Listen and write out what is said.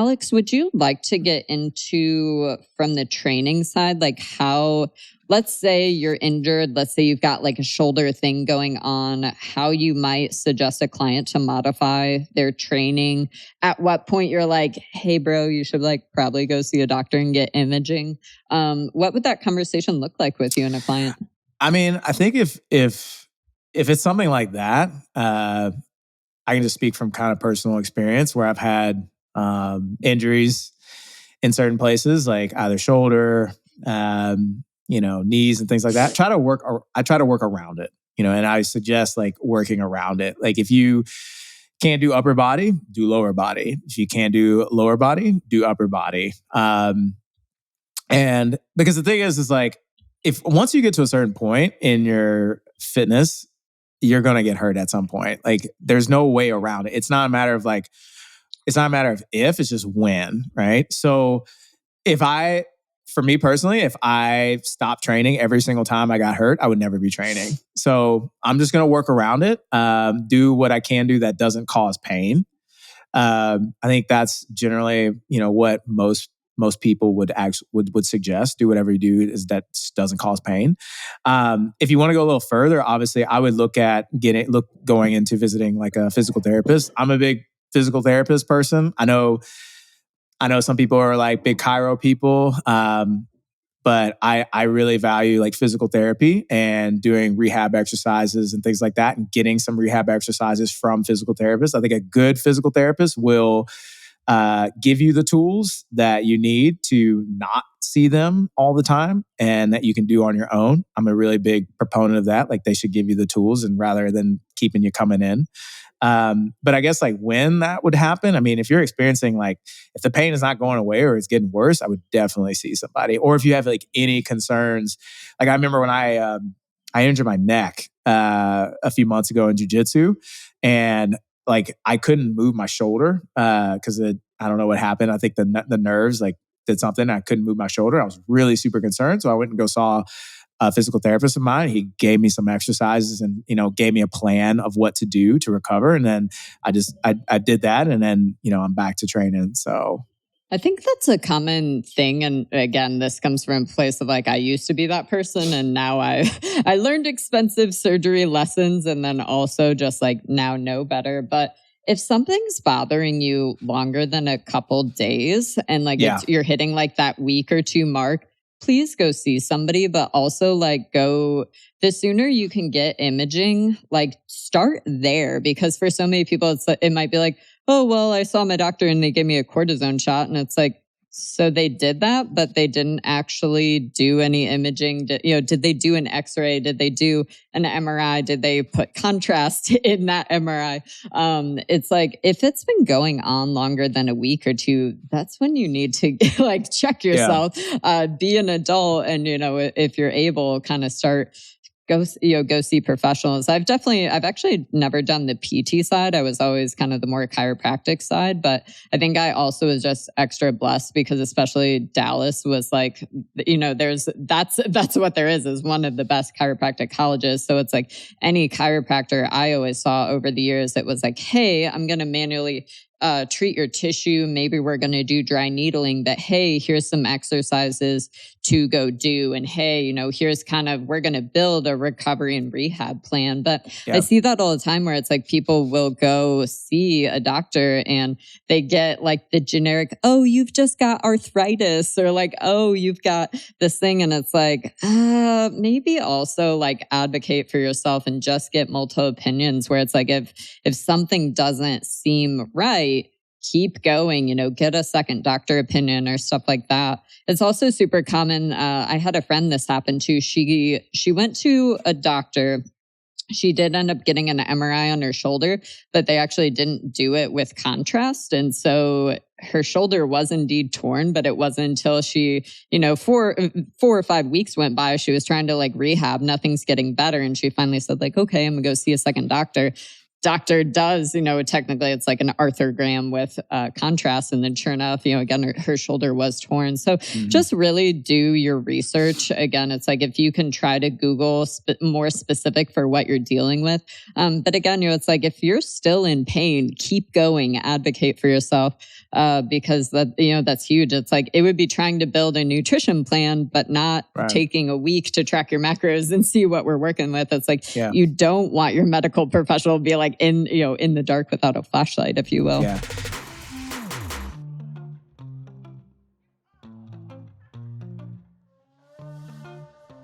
Alex, would you like to get into from the training side, like how, let's say you're injured, let's say you've got like a shoulder thing going on, how you might suggest a client to modify their training? At what point you're like, hey, bro, you should like probably go see a doctor and get imaging. What would that conversation look like with you and a client? I mean, I think if it's something like that, I can just speak from kind of personal experience where I've had injuries in certain places, like either shoulder, knees and things like that. I try to work around it, and I suggest like working around it. Like if you can't do upper body, do lower body. If you can't do lower body, do upper body. And because the thing is like, if once you get to a certain point in your fitness, you're going to get hurt at some point. Like there's no way around it. It's not a matter of if, it's just when, right? So for me personally, if I stopped training every single time I got hurt, I would never be training. So I'm just going to work around it, do what I can do that doesn't cause pain. I think that's generally, what most people would suggest. Do whatever you do that doesn't cause pain. If you want to go a little further, obviously, I would look at going into visiting like a physical therapist. I'm a big physical therapist person. I know some people are like big chiro people, but I really value like physical therapy and doing rehab exercises and things like that, and getting some rehab exercises from physical therapists. I think a good physical therapist will give you the tools that you need to not see them all the time and that you can do on your own. I'm a really big proponent of that. Like they should give you the tools and rather than keeping you coming in. But I guess like when that would happen, I mean, if you're experiencing like, if the pain is not going away or it's getting worse, I would definitely see somebody. Or if you have like any concerns, like I remember when I injured my neck a few months ago in jiu-jitsu, and like I couldn't move my shoulder because I don't know what happened. I think the nerves like did something. I couldn't move my shoulder. I was really super concerned. So I went and saw a physical therapist of mine. He gave me some exercises and, gave me a plan of what to do to recover. And then I did that. And then, I'm back to training. So I think that's a common thing. And again, this comes from a place of like, I used to be that person. And now I learned expensive surgery lessons and then also just like now know better. But if something's bothering you longer than a couple days and like you're hitting like that week or two mark, please go see somebody, but also like the sooner you can get imaging, like start there. Because for so many people, it might be like, oh, well, I saw my doctor and they gave me a cortisone shot. And it's like, so they did that, but they didn't actually do any imaging. Did they do an X-ray? Did they do an MRI? Did they put contrast in that MRI? It's like, if it's been going on longer than a week or two, that's when you need to like check yourself, be an adult. And, if you're able, kind of start go see professionals. I've actually never done the PT side. I was always kind of the more chiropractic side, but I think I also was just extra blessed because especially Dallas was like, that's what there is one of the best chiropractic colleges. So it's like any chiropractor I always saw over the years, it was like, hey, I'm going to manually treat your tissue. Maybe we're going to do dry needling, but hey, here's some exercises to go do. And hey, here's we're going to build a recovery and rehab plan. But I see that all the time where it's like people will go see a doctor and they get like the generic, oh, you've just got arthritis, or like, oh, you've got this thing. And it's like, maybe also like advocate for yourself and just get multiple opinions where it's like, if something doesn't seem right, keep going, get a second doctor opinion or stuff like that. It's also super common. I had a friend this happened to. She went to a doctor. She did end up getting an MRI on her shoulder, but they actually didn't do it with contrast. And so her shoulder was indeed torn, but it wasn't until she, 4 or 5 weeks went by. She was trying to like rehab. Nothing's getting better. And she finally said like, okay, I'm gonna go see a second doctor. doctor does, technically it's like an arthrogram with contrast. And then sure enough, again, her shoulder was torn. So just really do your research. Again, it's like if you can try to Google more specific for what you're dealing with. But again, it's like if you're still in pain, keep going, advocate for yourself. Because that's huge. It's like it would be trying to build a nutrition plan, but not taking a week to track your macros and see what we're working with. It's like you don't want your medical professional to be like in the dark without a flashlight, if you will. Yeah.